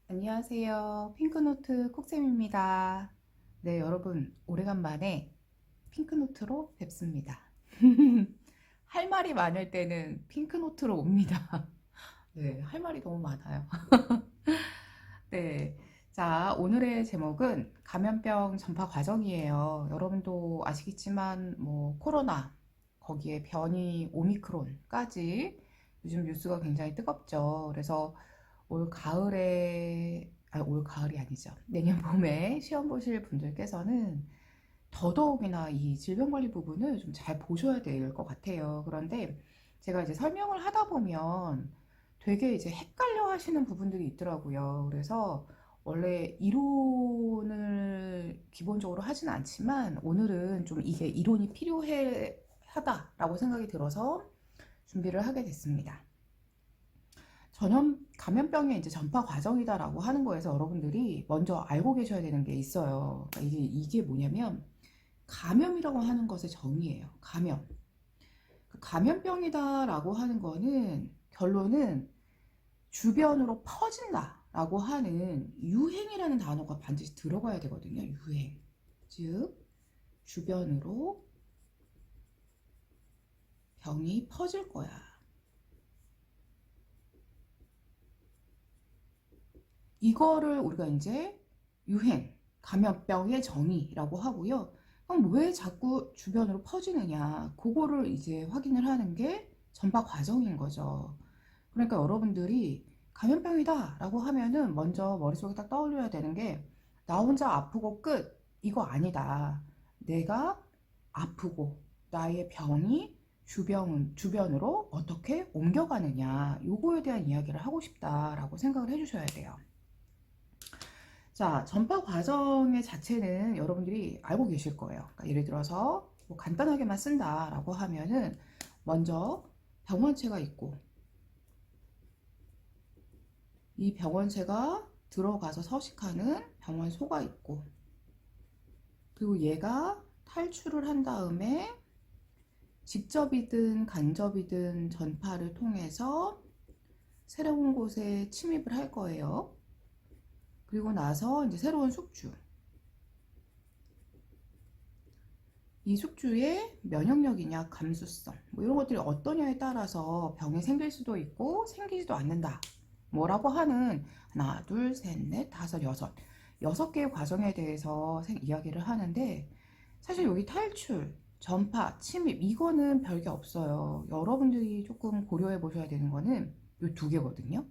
안녕하세요. 핑크노트 콕쌤입니다. 네, 여러분, 오래간만에 핑크노트로 뵙습니다. 할 말이 많을 때는 핑크노트로 옵니다. 네, 할 말이 너무 많아요. 네, 자, 오늘의 제목은 감염병 전파 과정이에요. 여러분도 아시겠지만, 코로나, 거기에 변이 오미크론까지 요즘 뉴스가 굉장히 뜨겁죠. 그래서 올 가을에, 올 가을이 아니죠. 내년 봄에 시험 보실 분들께서는 더더욱이나 이 질병관리 부분을 좀 잘 보셔야 될 것 같아요. 그런데 제가 이제 설명을 하다 보면 되게 이제 헷갈려 하시는 부분들이 있더라고요. 그래서 원래 이론을 기본적으로 하진 않지만 오늘은 좀 이게 이론이 필요해 하다라고 생각이 들어서 준비를 하게 됐습니다. 감염병의 이제 전파 과정이다라고 하는 거에서 여러분들이 먼저 알고 계셔야 되는 게 있어요. 그러니까 이게 뭐냐면 감염이라고 하는 것의 정의예요. 감염. 그 감염병이다라고 하는 거는 결론은 주변으로 퍼진다라고 하는 유행이라는 단어가 반드시 들어가야 되거든요. 유행. 즉 주변으로 병이 퍼질 거야. 이거를 우리가 이제 유행, 감염병의 정의라고 하고요. 그럼 왜 자꾸 주변으로 퍼지느냐? 그거를 이제 확인을 하는 게 전파 과정인 거죠. 그러니까 여러분들이 감염병이다 라고 하면은 먼저 머릿속에 딱 떠올려야 되는 게 나 혼자 아프고 끝. 이거 아니다. 내가 아프고 나의 병이 주변으로 어떻게 옮겨가느냐. 요거에 대한 이야기를 하고 싶다라고 생각을 해주셔야 돼요. 자, 전파 과정의 자체는 여러분들이 알고 계실 거예요. 그러니까 예를 들어서 뭐 간단하게만 쓴다라고 하면은 먼저 병원체가 있고 이 병원체가 들어가서 서식하는 병원소가 있고 그리고 얘가 탈출을 한 다음에 직접이든 간접이든 전파를 통해서 새로운 곳에 침입을 할 거예요. 그리고 나서 이제 새로운 숙주. 이 숙주의 면역력이냐 감수성 뭐 이런 것들이 어떠냐에 따라서 병이 생길 수도 있고 생기지도 않는다 뭐라고 하는 하나 둘셋넷 다섯 여섯 개의 과정에 대해서 이야기를 하는데 사실 여기 탈출 전파 침입 이거는 별게 없어요. 여러분들이 조금 고려해 보셔야 되는 거는 이 두 개거든요.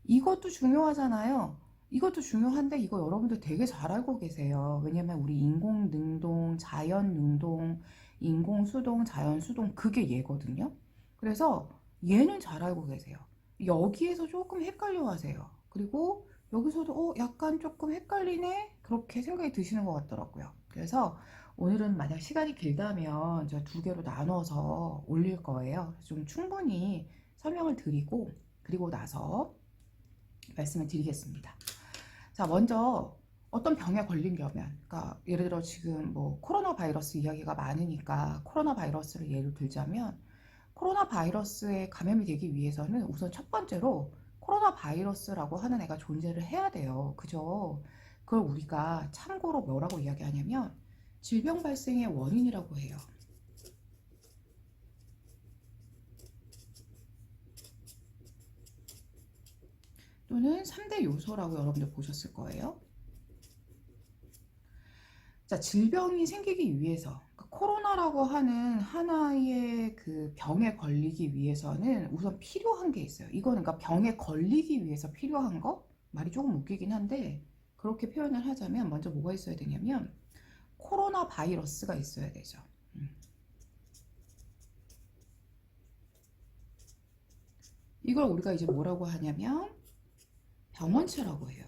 이것도 중요하잖아요. 이것도 중요한데 이거 여러분들 되게 잘 알고 계세요. 왜냐면 우리 인공능동, 자연능동, 인공수동, 자연수동 그게 얘거든요. 그래서 얘는 잘 알고 계세요. 여기에서 조금 헷갈려 하세요. 그리고 여기서도 약간 조금 헷갈리네? 그렇게 생각이 드시는 것 같더라고요. 그래서 오늘은 만약 시간이 길다면 제가 두 개로 나눠서 올릴 거예요. 좀 충분히 설명을 드리고 그리고 나서 말씀을 드리겠습니다. 자, 먼저 어떤 병에 걸리려면, 그러니까 예를 들어 지금 뭐 코로나 바이러스 이야기가 많으니까 코로나 바이러스를 예를 들자면 코로나 바이러스에 감염이 되기 위해서는 우선 첫 번째로 코로나 바이러스라고 하는 애가 존재를 해야 돼요. 그죠? 그걸 우리가 참고로 뭐라고 이야기하냐면 질병 발생의 원인이라고 해요. 또는 3대 요소라고 여러분들 보셨을 거예요. 자, 질병이 생기기 위해서 그러니까 코로나라고 하는 하나의 그 병에 걸리기 위해서는 우선 필요한 게 있어요. 이거는 그러니까 병에 걸리기 위해서 필요한 거? 말이 조금 웃기긴 한데 그렇게 표현을 하자면 먼저 뭐가 있어야 되냐면 코로나 바이러스가 있어야 되죠. 이걸 우리가 이제 뭐라고 하냐면 병원체라고 해요.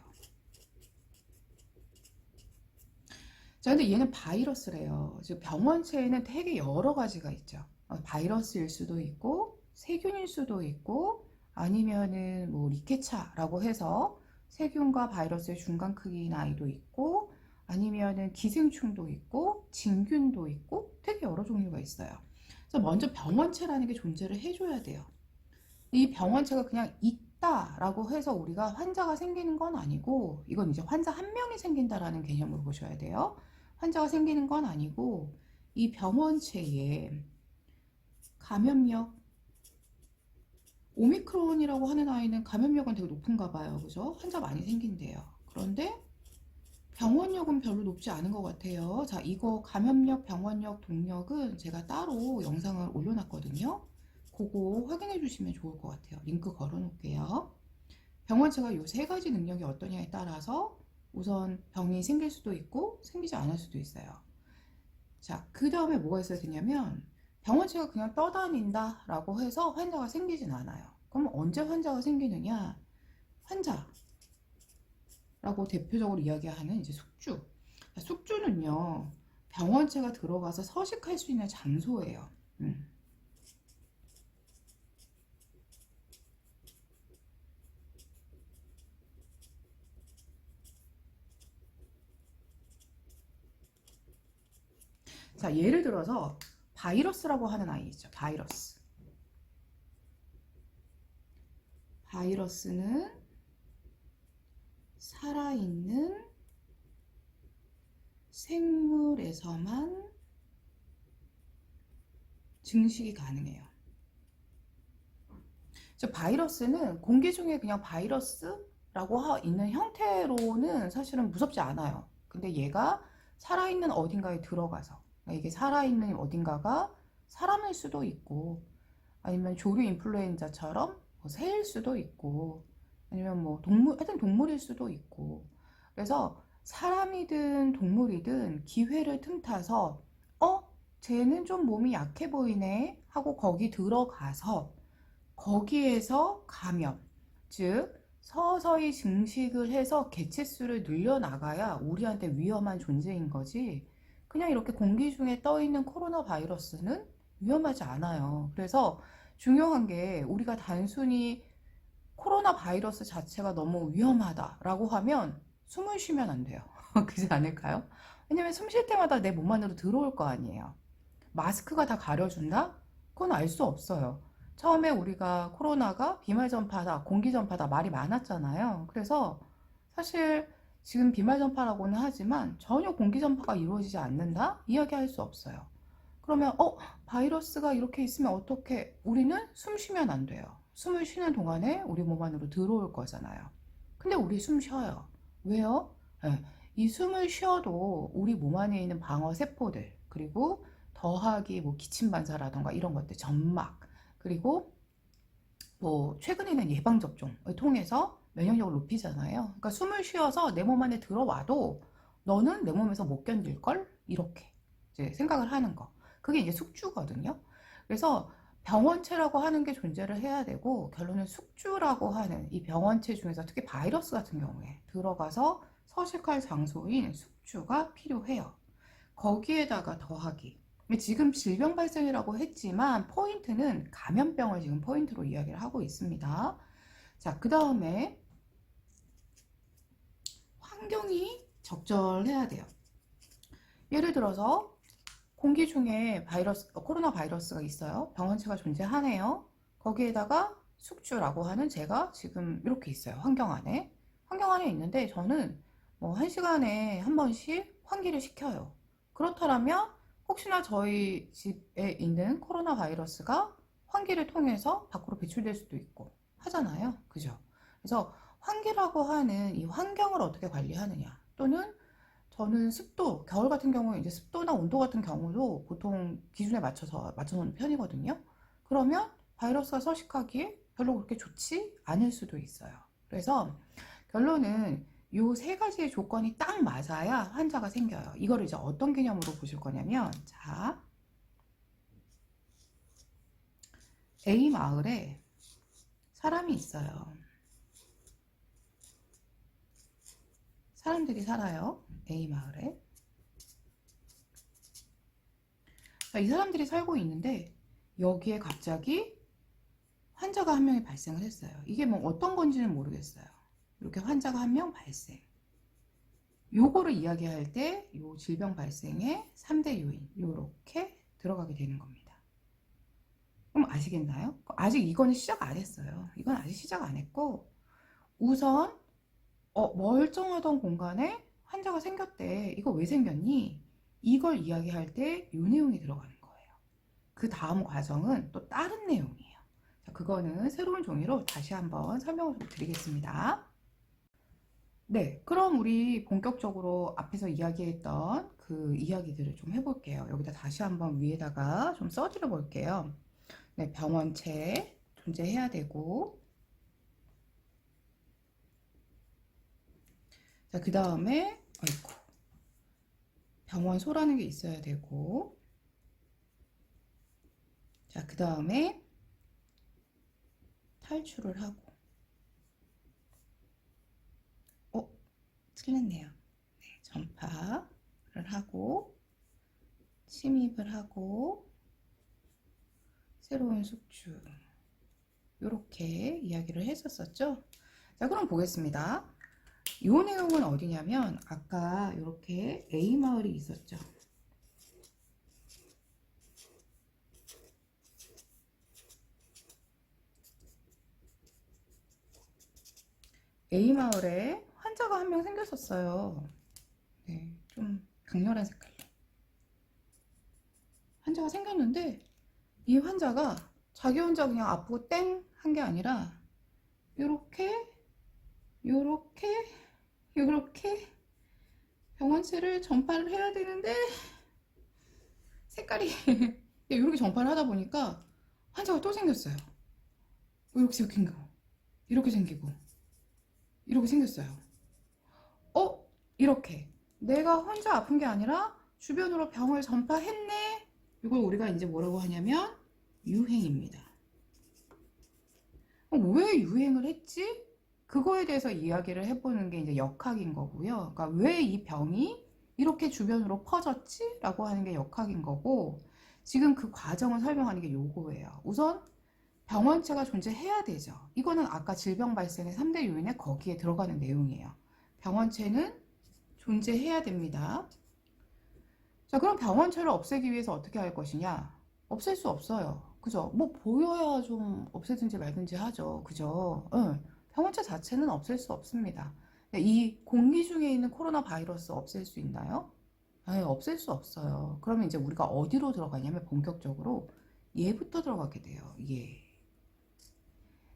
자, 근데 얘는 바이러스래요. 즉 병원체에는 되게 여러 가지가 있죠. 바이러스일 수도 있고 세균일 수도 있고 아니면은 뭐 리케차라고 해서 세균과 바이러스의 중간 크기 나이도 있고 아니면은 기생충도 있고 진균도 있고 되게 여러 종류가 있어요. 그래서 먼저 병원체라는 게 존재를 해줘야 돼요. 이 병원체가 그냥 라고 해서 우리가 환자가 생기는 건 아니고, 이건 이제 환자 한 명이 생긴다라는 개념으로 보셔야 돼요. 환자가 생기는 건 아니고, 이 병원체에 감염력, 오미크론이라고 하는 아이는 감염력은 되게 높은가 봐요. 그죠? 환자 많이 생긴대요. 그런데 병원력은 별로 높지 않은 것 같아요. 자, 이거 감염력, 병원력, 동력은 제가 따로 영상을 올려놨거든요. 그거 확인해 주시면 좋을 것 같아요. 링크 걸어 놓을게요. 병원체가 이 세 가지 능력이 어떠냐에 따라서 우선 병이 생길 수도 있고 생기지 않을 수도 있어요. 자, 그 다음에 뭐가 있어야 되냐면 병원체가 그냥 떠다닌다 라고 해서 환자가 생기진 않아요. 그럼 언제 환자가 생기느냐? 환자라고 대표적으로 이야기하는 이제 숙주. 자, 숙주는요, 병원체가 들어가서 서식할 수 있는 장소예요. 자, 예를 들어서 바이러스라고 하는 아이 있죠. 바이러스. 바이러스는 살아있는 생물에서만 증식이 가능해요. 바이러스는 공기 중에 그냥 바이러스라고 있는 형태로는 사실은 무섭지 않아요. 근데 얘가 살아있는 어딘가에 들어가서, 그러니까 이게 살아있는 어딘가가 사람일 수도 있고, 아니면 조류 인플루엔자처럼 새일 수도 있고, 아니면 뭐 하여튼 동물일 수도 있고. 그래서 사람이든 동물이든 기회를 틈타서 쟤는 좀 몸이 약해 보이네 하고 거기 들어가서 거기에서 감염, 즉 서서히 증식을 해서 개체수를 늘려나가야 우리한테 위험한 존재인 거지, 그냥 이렇게 공기 중에 떠있는 코로나 바이러스는 위험하지 않아요. 그래서 중요한 게 우리가 단순히 코로나 바이러스 자체가 너무 위험하다라고 하면 숨을 쉬면 안 돼요. 그렇지 않을까요? 왜냐면 숨 쉴 때마다 내 몸 안으로 들어올 거 아니에요. 마스크가 다 가려준다? 그건 알 수 없어요. 처음에 우리가 코로나가 비말 전파다, 공기 전파다 말이 많았잖아요. 그래서 사실 지금 비말 전파라고는 하지만 전혀 공기 전파가 이루어지지 않는다? 이야기할 수 없어요. 그러면 바이러스가 이렇게 있으면 어떻게, 우리는 숨 쉬면 안 돼요. 숨을 쉬는 동안에 우리 몸 안으로 들어올 거잖아요. 근데 우리 숨 쉬어요. 왜요? 네, 이 숨을 쉬어도 우리 몸 안에 있는 방어 세포들, 그리고 더하기 뭐 기침 반사라던가 이런 것들, 점막, 그리고 뭐 최근에는 예방 접종을 통해서 면역력을 높이잖아요. 그러니까 숨을 쉬어서 내 몸 안에 들어와도 너는 내 몸에서 못 견딜 걸, 이렇게 이제 생각을 하는 거. 그게 이제 숙주거든요. 그래서 병원체라고 하는 게 존재를 해야 되고, 결론은 숙주라고 하는 이 병원체 중에서 특히 바이러스 같은 경우에 들어가서 서식할 장소인 숙주가 필요해요. 거기에다가 더하기, 지금 질병 발생이라고 했지만 포인트는 감염병을 지금 포인트로 이야기를 하고 있습니다. 자, 그 다음에 환경이 적절해야 돼요. 예를 들어서 공기 중에 코로나 바이러스가 있어요. 병원체가 존재하네요. 거기에다가 숙주라고 하는 제가 지금 이렇게 있어요. 환경 안에. 환경 안에 있는데 저는 뭐 1시간에 한 번씩 환기를 시켜요. 그렇다면 혹시나 저희 집에 있는 코로나 바이러스가 환기를 통해서 밖으로 배출될 수도 있고 하잖아요. 그죠? 그래서 환기라고 하는 이 환경을 어떻게 관리하느냐, 또는 저는 습도, 겨울 같은 경우에 이제 습도나 온도 같은 경우도 보통 기준에 맞춰놓는 편이거든요. 그러면 바이러스가 서식하기에 별로 그렇게 좋지 않을 수도 있어요. 그래서 결론은 요 세 가지의 조건이 딱 맞아야 환자가 생겨요. 이거를 이제 어떤 개념으로 보실 거냐면, 자, A 마을에 사람이 있어요. 사람들이 살아요. A 마을에. 자, 이 사람들이 살고 있는데 여기에 갑자기 환자가 한 명이 발생을 했어요. 이게 뭐 어떤 건지는 모르겠어요. 이렇게 환자가 한 명 발생. 요거를 이야기할 때 요 질병 발생의 3대 요인, 요렇게 들어가게 되는 겁니다. 그럼 아시겠나요? 아직 이거는 시작 안 했어요. 이건 아직 시작 안 했고, 우선 멀쩡하던 공간에 환자가 생겼대. 이거 왜 생겼니? 이걸 이야기할 때 이 내용이 들어가는 거예요. 그 다음 과정은 또 다른 내용이에요. 자, 그거는 새로운 종이로 다시 한번 설명을 좀 드리겠습니다. 네, 그럼 우리 본격적으로 앞에서 이야기했던 그 이야기들을 좀 해볼게요. 여기다 다시 한번 위에다가 좀 써드려 볼게요. 네, 병원체 존재해야 되고, 자, 그 다음에, 아이고, 병원소라는 게 있어야 되고, 자, 그 다음에 탈출을 하고, 틀렸네요. 네, 전파를 하고, 침입을 하고, 새로운 숙주. 이렇게 이야기를 했었었죠. 자, 그럼 보겠습니다. 이 내용은 어디냐면 아까 이렇게 A 마을이 있었죠. A 마을에 환자가 한 명 생겼었어요. 네, 좀 강렬한 색깔로 환자가 생겼는데 이 환자가 자기 혼자 그냥 아프고 땡 한 게 아니라 요렇게 요렇게 요렇게 병원체를 전파를 해야 되는데 색깔이 이렇게 전파를 하다 보니까 환자가 또 생겼어요. 이렇게 생기고 이렇게 생기고 이렇게 생겼어요. 이렇게 내가 혼자 아픈 게 아니라 주변으로 병을 전파했네. 이걸 우리가 이제 뭐라고 하냐면 유행입니다. 왜 유행을 했지? 그거에 대해서 이야기를 해보는 게 이제 역학인 거고요. 그러니까 왜 이 병이 이렇게 주변으로 퍼졌지? 라고 하는 게 역학인 거고, 지금 그 과정을 설명하는 게 요거예요. 우선 병원체가 존재해야 되죠. 이거는 아까 질병 발생의 3대 요인에 거기에 들어가는 내용이에요. 병원체는 존재해야 됩니다. 자, 그럼 병원체를 없애기 위해서 어떻게 할 것이냐? 없앨 수 없어요. 그죠? 뭐 보여야 좀 없애든지 말든지 하죠. 그죠? 응. 병원체 자체는 없앨 수 없습니다. 이 공기 중에 있는 코로나 바이러스 없앨 수 있나요? 아니, 없앨 수 없어요. 그러면 이제 우리가 어디로 들어가냐면 본격적으로 얘부터 들어가게 돼요. 예.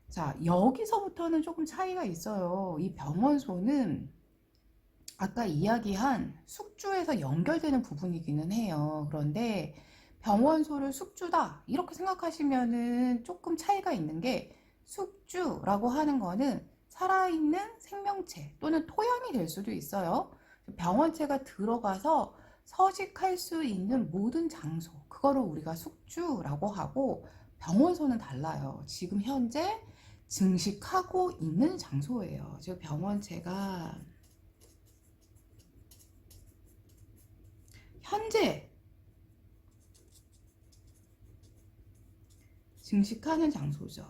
자, 여기서부터는 조금 차이가 있어요. 이 병원소는 아까 이야기한 숙주에서 연결되는 부분이기는 해요. 그런데 병원소를 숙주다 이렇게 생각하시면은 조금 차이가 있는 게, 숙주라고 하는 거는 살아있는 생명체 또는 토양이 될 수도 있어요. 병원체가 들어가서 서식할 수 있는 모든 장소, 그거를 우리가 숙주라고 하고, 병원소는 달라요. 지금 현재 증식하고 있는 장소예요. 즉 병원체가 현재 증식하는 장소죠.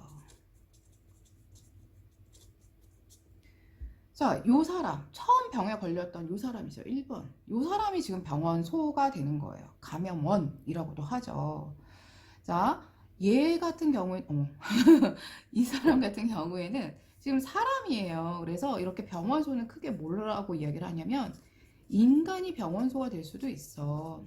자, 요 사람, 처음 병에 걸렸던 요 사람이죠. 1번. 요 사람이 지금 병원소가 되는 거예요. 감염원이라고도 하죠. 자, 얘 같은 경우에, 이 사람 같은 경우에는 지금 사람이에요. 그래서 이렇게 병원소는 크게 뭐라고 이야기를 하냐면, 인간이 병원소가 될 수도 있어.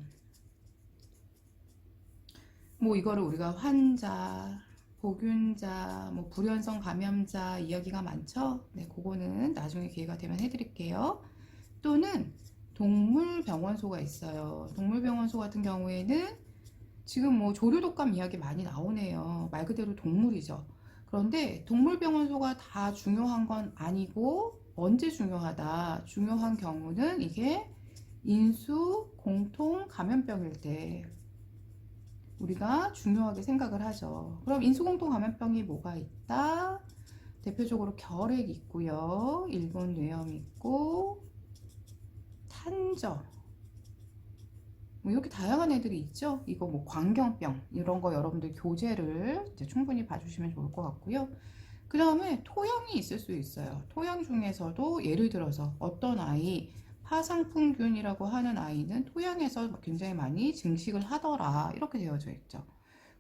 뭐 이거를 우리가 환자, 보균자, 뭐 불연성 감염자 이야기가 많죠. 네, 그거는 나중에 기회가 되면 해드릴게요. 또는 동물병원소가 있어요. 동물병원소 같은 경우에는 지금 뭐 조류독감 이야기 많이 나오네요. 말 그대로 동물이죠. 그런데 동물병원소가 다 중요한 건 아니고, 언제 중요하다? 중요한 경우는 이게 인수 공통 감염병일 때 우리가 중요하게 생각을 하죠. 그럼 인수공통 감염병이 뭐가 있다? 대표적으로 결핵 있고요. 일본 뇌염 있고, 탄저. 뭐 이렇게 다양한 애들이 있죠. 이거 뭐 광경병 이런 거 여러분들 교재를 이제 충분히 봐주시면 좋을 것 같고요. 그 다음에 토양이 있을 수 있어요. 토양 중에서도 예를 들어서 어떤 아이, 파상풍균이라고 하는 아이는 토양에서 굉장히 많이 증식을 하더라 이렇게 되어져 있죠.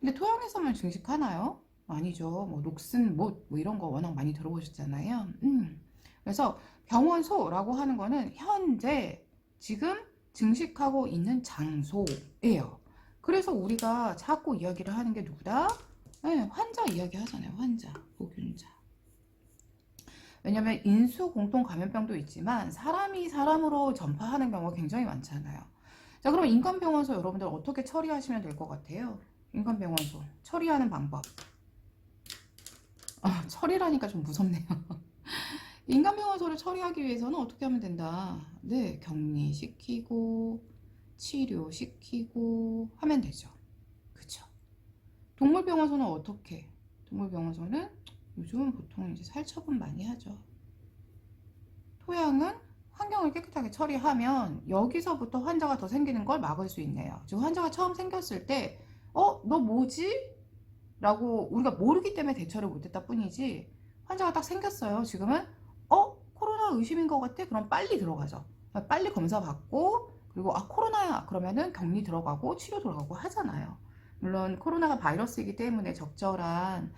근데 토양에서만 증식하나요? 아니죠. 뭐 녹슨 못 뭐 이런 거 워낙 많이 들어보셨잖아요. 그래서 병원소라고 하는 거는 현재 지금 증식하고 있는 장소예요. 그래서 우리가 자꾸 이야기를 하는 게 누구다? 네, 환자 이야기 하잖아요. 환자, 보균자. 왜냐면 인수 공통 감염병도 있지만 사람이 사람으로 전파하는 경우가 굉장히 많잖아요. 자, 그럼 인간병원소 여러분들 어떻게 처리하시면 될 것 같아요? 인간병원소 처리하는 방법. 처리라니까 좀 무섭네요. 인간병원소를 처리하기 위해서는 어떻게 하면 된다? 네, 격리시키고 치료시키고 하면 되죠. 그쵸? 동물병원소는 어떻게? 동물병원소는 요즘은 보통 이제 살처분 많이 하죠. 토양은 환경을 깨끗하게 처리하면 여기서부터 환자가 더 생기는 걸 막을 수 있네요. 즉 환자가 처음 생겼을 때 너 뭐지? 라고 우리가 모르기 때문에 대처를 못했다 뿐이지 환자가 딱 생겼어요. 지금은 코로나 의심인 것 같아? 그럼 빨리 들어가죠. 빨리 검사 받고 그리고 코로나야 그러면은 격리 들어가고 치료 들어가고 하잖아요. 물론 코로나가 바이러스이기 때문에 적절한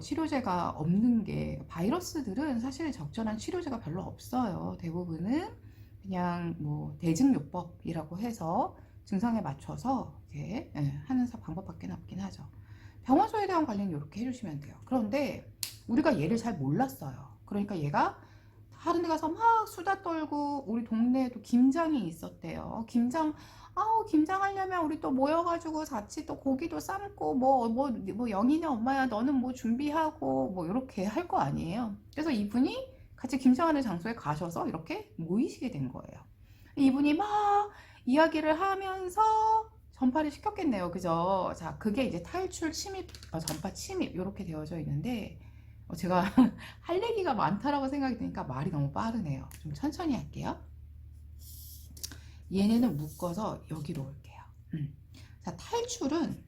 치료제가 없는 게 바이러스들은 사실 적절한 치료제가 별로 없어요. 대부분은 그냥 뭐 대증요법이라고 해서 증상에 맞춰서 이렇게 하는 방법밖에 없긴 하죠. 병원소에 대한 관리는 이렇게 해주시면 돼요. 그런데 우리가 얘를 잘 몰랐어요. 그러니까 얘가 다른 데 가서 막 수다 떨고 우리 동네에도 김장이 있었대요. 김장하려면 우리 또 모여가지고 같이 또 고기도 삶고 뭐 영희네 엄마야 너는 뭐 준비하고 뭐 이렇게 할 거 아니에요. 그래서 이분이 같이 김장하는 장소에 가셔서 이렇게 모이시게 된 거예요. 이분이 막 이야기를 하면서 전파를 시켰겠네요. 그죠? 자, 그게 이제 탈출 침입, 전파 침입 이렇게 되어져 있는데 제가 할 얘기가 많다라고 생각이 드니까 말이 너무 빠르네요. 좀 천천히 할게요. 얘네는 묶어서 여기로 올게요. 자, 탈출은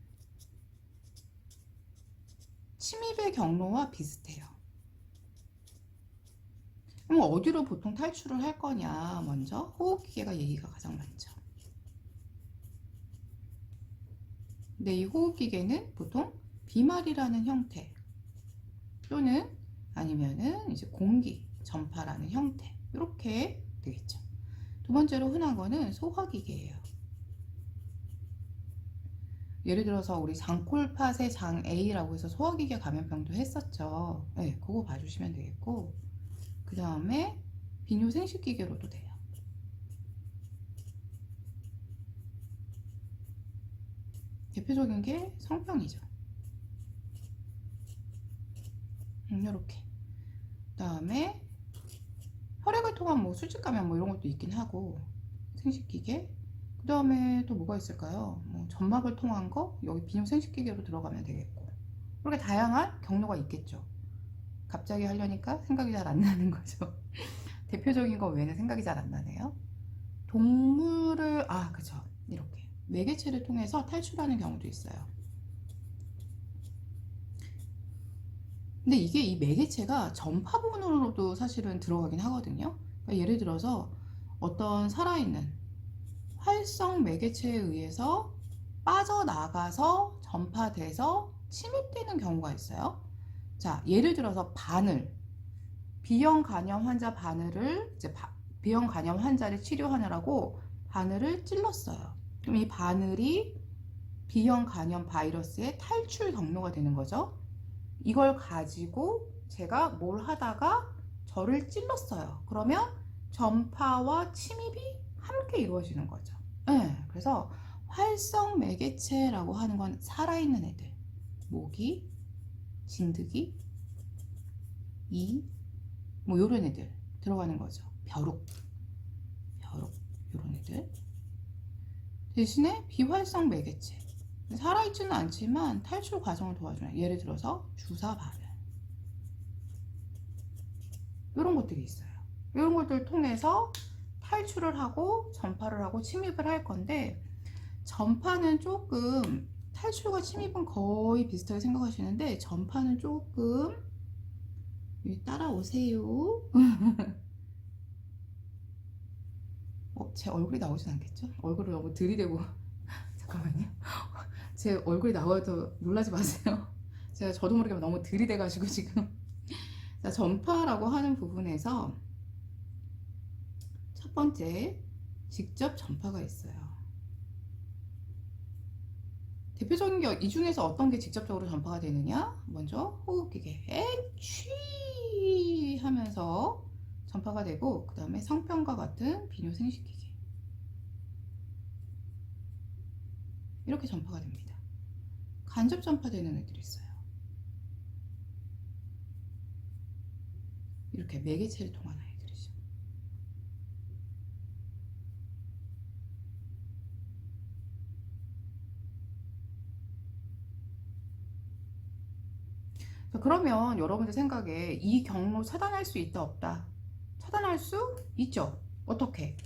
침입의 경로와 비슷해요. 그럼 어디로 보통 탈출을 할 거냐? 먼저 호흡기계가 얘기가 가장 많죠. 근데 이 호흡기계는 보통 비말이라는 형태 또는 아니면은 이제 공기 전파라는 형태 이렇게 되겠죠. 두 번째로 흔한 거는 소화기계예요. 예를 들어서 우리 장콜팟의 장 A라고 해서 소화기계 감염병도 했었죠. 네, 그거 봐주시면 되겠고 그 다음에 비뇨생식기계로도 돼요. 대표적인 게 성병이죠. 이렇게. 그 다음에 혈액을 통한 뭐 수직감염 뭐 이런 것도 있긴 하고 생식기계. 그 다음에 또 뭐가 있을까요? 뭐 점막을 통한 거 여기 비뇨생식기계로 들어가면 되겠고 이렇게 다양한 경로가 있겠죠. 갑자기 하려니까 생각이 잘 안 나는 거죠. 대표적인 거 외에는 생각이 잘 안 나네요. 동물을 그죠. 이렇게 매개체를 통해서 탈출하는 경우도 있어요. 근데 이게 이 매개체가 전파 부분으로도 사실은 들어가긴 하거든요. 그러니까 예를 들어서 어떤 살아있는 활성 매개체에 의해서 빠져나가서 전파돼서 침입되는 경우가 있어요. 자, 예를 들어서 바늘, B형 간염 환자 바늘을 이제 B형 간염 환자를 치료하느라고 바늘을 찔렀어요. 그럼 이 바늘이 B형 간염 바이러스의 탈출 경로가 되는 거죠. 이걸 가지고 제가 뭘 하다가 저를 찔렀어요. 그러면 전파와 침입이 함께 이루어지는 거죠. 네, 그래서 활성 매개체라고 하는 건 살아있는 애들, 모기, 진드기, 뭐 요런 애들 들어가는 거죠. 벼룩 요런 애들. 대신에 비활성 매개체, 살아있지는 않지만 탈출 과정을 도와주는, 예를 들어서 주사 바늘 이런 것들이 있어요. 이런 것들을 통해서 탈출을 하고 전파를 하고 침입을 할 건데, 전파는 조금 탈출과 침입은 거의 비슷하게 생각하시는데 전파는 조금 따라오세요. 제 얼굴이 나오진 않겠죠? 얼굴을 너무 들이대고 잠깐만요. 제 얼굴이 나와도 놀라지 마세요. 제가 저도 모르게 너무 들이대가지고 지금. 자, 전파라고 하는 부분에서 첫 번째, 직접 전파가 있어요. 대표적인 게 이 중에서 어떤 게 직접적으로 전파가 되느냐? 먼저 호흡기계 애취 하면서 전파가 되고, 그 다음에 성병과 같은 비뇨 생식기계, 이렇게 전파가 됩니다. 간접 전파되는 애들이 있어요. 이렇게 매개체를 통한 아이들이죠. 그러면 여러분들 생각에 이 경로 차단할 수 있다 없다? 차단할 수 있죠. 어떻게?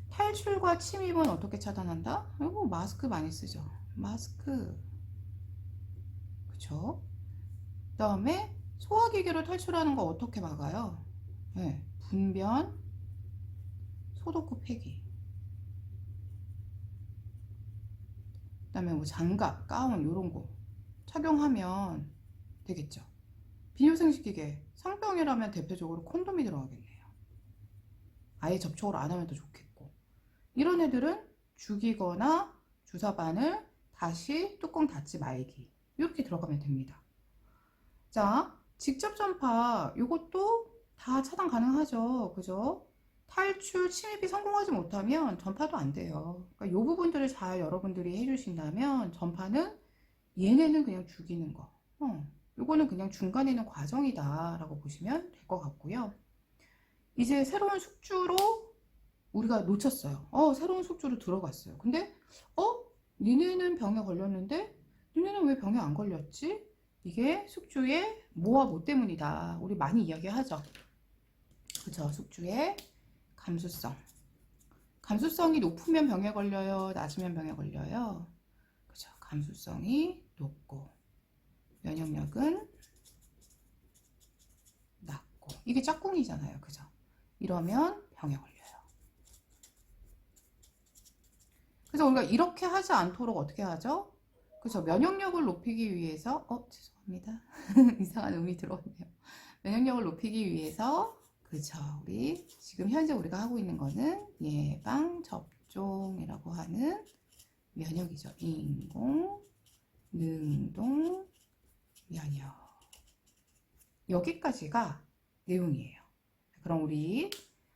탈출과 침입은 어떻게 차단한다? 이거 마스크 많이 쓰죠. 마스크. 그쵸? 그 다음에 소화기계로 탈출하는 거 어떻게 막아요? 네, 분변, 소독구 폐기. 그 다음에 뭐 장갑, 가운 이런 거 착용하면 되겠죠. 비뇨생식기계, 성병이라면 대표적으로 콘돔이 들어가겠네요. 아예 접촉을 안 하면 더 좋겠고. 이런 애들은 죽이거나 주사바늘 다시 뚜껑 닫지 말기, 이렇게 들어가면 됩니다. 자, 직접 전파 이것도 다 차단 가능하죠. 그죠? 탈출, 침입이 성공하지 못하면 전파도 안 돼요. 그러니까 이 부분들을 잘 여러분들이 해주신다면 전파는, 얘네는 그냥 죽이는 거, 요거는 그냥 중간에 있는 과정이다 라고 보시면 될 것 같고요. 이제 새로운 숙주로 우리가 놓쳤어요. 새로운 숙주로 들어갔어요. 근데 니네는 병에 걸렸는데 니네는 왜 병에 안 걸렸지? 이게 숙주의 뭐와 뭐 때문이다. 우리 많이 이야기하죠. 그죠? 숙주의 감수성. 감수성이 높으면 병에 걸려요? 낮으면 병에 걸려요? 그죠? 감수성이 높고 면역력은 낮고, 이게 짝꿍이잖아요. 그죠? 이러면 병에 걸려요. 그래서 우리가 이렇게 하지 않도록 어떻게 하죠? 그죠? 면역력을 높이기 위해서, 죄송합니다. 이상한 음이 들어왔네요. 면역력을 높이기 위해서, 그죠? 우리 지금 현재 우리가 하고 있는 거는 예방 접종이라고 하는 면역이죠. 인공 능동 면역. 여기까지가 내용이에요. 그럼 우리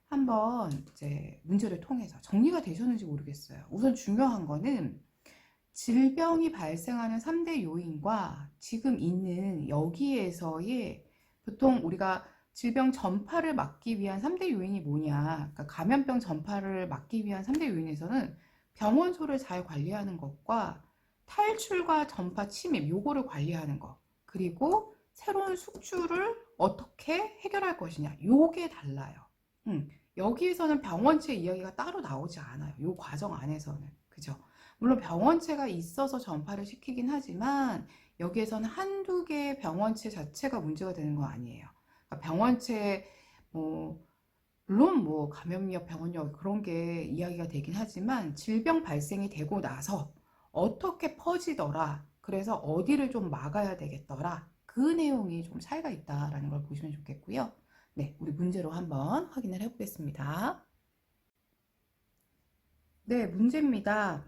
한번 이제 문제를 통해서 정리가 되셨는지 모르겠어요. 우선 중요한 거는 질병이 발생하는 3대 요인과 지금 있는 여기에서의, 보통 우리가 질병 전파를 막기 위한 3대 요인이 뭐냐, 그러니까 감염병 전파를 막기 위한 3대 요인에서는 병원소를 잘 관리하는 것과 탈출과 전파 침입 요거를 관리하는 것, 그리고 새로운 숙주를 어떻게 해결할 것이냐, 요게 달라요. 여기에서는 병원체 이야기가 따로 나오지 않아요. 요 과정 안에서는. 그죠? 물론 병원체가 있어서 전파를 시키긴 하지만 여기에서는 한두 개의 병원체 자체가 문제가 되는 거 아니에요. 그러니까 병원체, 물론 뭐 감염력, 병원력 그런 게 이야기가 되긴 하지만 질병 발생이 되고 나서 어떻게 퍼지더라, 그래서 어디를 좀 막아야 되겠더라, 그 내용이 좀 차이가 있다라는 걸 보시면 좋겠고요. 네, 우리 문제로 한번 확인을 해보겠습니다. 네, 문제입니다.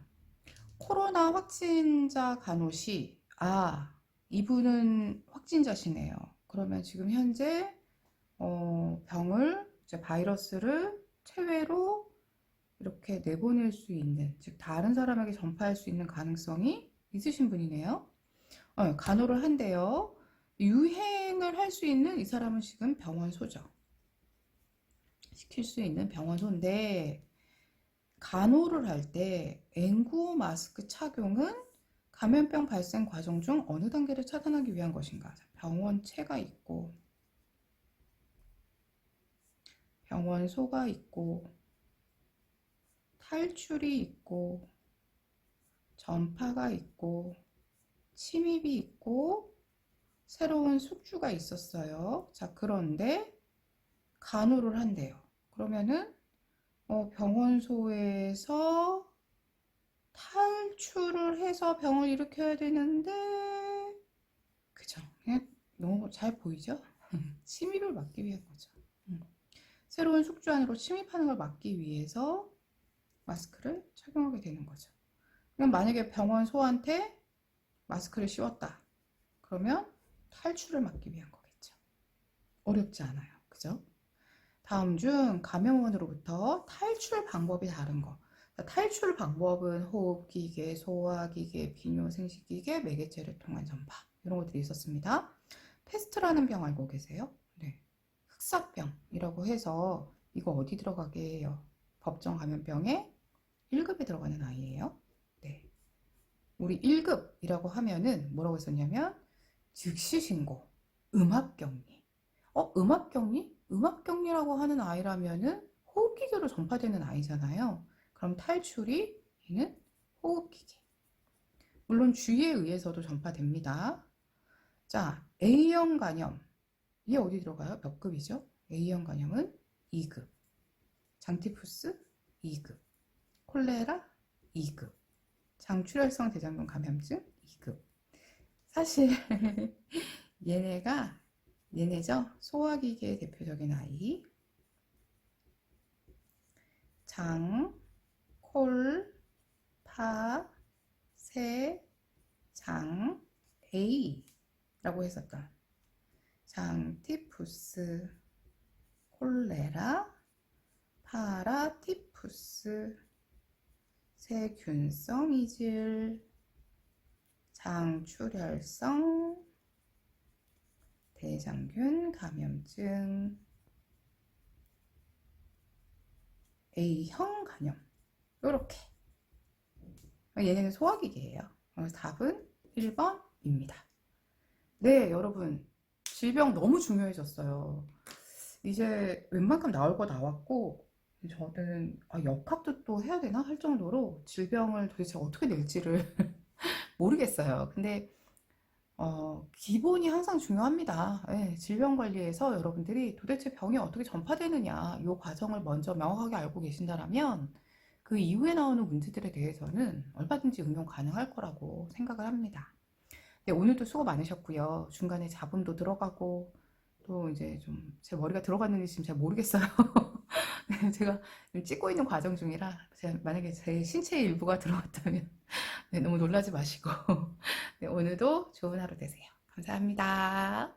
코로나 확진자 간호시, 이분은 확진자시네요. 그러면 지금 현재 병을, 이제 바이러스를 체외로 이렇게 내보낼 수 있는, 즉 다른 사람에게 전파할 수 있는 가능성이 있으신 분이네요. 간호를 한대요. 유행을 할 수 있는 이 사람은 지금 병원소죠. 시킬 수 있는 병원소인데, 간호를 할 때 N95 마스크 착용은 감염병 발생 과정 중 어느 단계를 차단하기 위한 것인가? 병원체가 있고, 병원소가 있고, 탈출이 있고, 전파가 있고, 침입이 있고, 새로운 숙주가 있었어요. 자, 그런데 간호를 한대요. 그러면은 병원소에서 탈출을 해서 병을 일으켜야 되는데, 그죠? 그냥 너무 잘 보이죠? 침입을 막기 위한 거죠. 새로운 숙주 안으로 침입하는 걸 막기 위해서 마스크를 착용하게 되는 거죠. 그럼 만약에 병원 소한테 마스크를 씌웠다. 그러면 탈출을 막기 위한 거겠죠. 어렵지 않아요. 그죠? 다음 중 감염원으로부터 탈출 방법이 다른 거. 탈출 방법은 호흡기계, 소화기계, 비뇨생식기계, 매개체를 통한 전파. 이런 것들이 있었습니다. 패스트라는 병 알고 계세요? 네. 흑사병이라고 해서 이거 어디 들어가게 해요? 법정 감염병의 1급에 들어가는 아이예요. 네. 우리 1급이라고 하면은 뭐라고 했었냐면 즉시 신고, 음압격리. 음압격리? 음압격리라고 하는 아이라면은 호흡기계로 전파되는 아이잖아요. 그럼 탈출이 얘는 호흡기계. 물론 주의에 의해서도 전파됩니다. 자, A형 간염. 이게 어디 들어가요? 몇 급이죠? A형 간염은 2급. 장티푸스 2급. 콜레라 2급. 장출혈성 대장균 감염증 2급. 사실 얘네죠. 소화기계의 대표적인 아이. 장, 콜, 파, 세, 장, A라고 했었던 장티푸스, 콜레라, 파라티푸스, 세균성 이질, 장출혈성 대장균 감염증, A형 간염. 요렇게. 얘네는 소화기계예요. 그래서 답은 1번입니다. 네, 여러분. 질병 너무 중요해졌어요. 이제 웬만큼 나올 거 나왔고, 저는 역학도 또 해야 되나 할 정도로 질병을 도대체 어떻게 낼지를 모르겠어요. 근데 기본이 항상 중요합니다. 예, 질병 관리에서 여러분들이 도대체 병이 어떻게 전파되느냐, 이 과정을 먼저 명확하게 알고 계신다면 그 이후에 나오는 문제들에 대해서는 얼마든지 응용 가능할 거라고 생각을 합니다. 네, 오늘도 수고 많으셨고요. 중간에 잡음도 들어가고 또 이제 좀 제 머리가 들어갔는지 지금 잘 모르겠어요. 제가 찍고 있는 과정 중이라 만약에 제 신체의 일부가 들어갔다면 네, 너무 놀라지 마시고 네, 오늘도 좋은 하루 되세요. 감사합니다.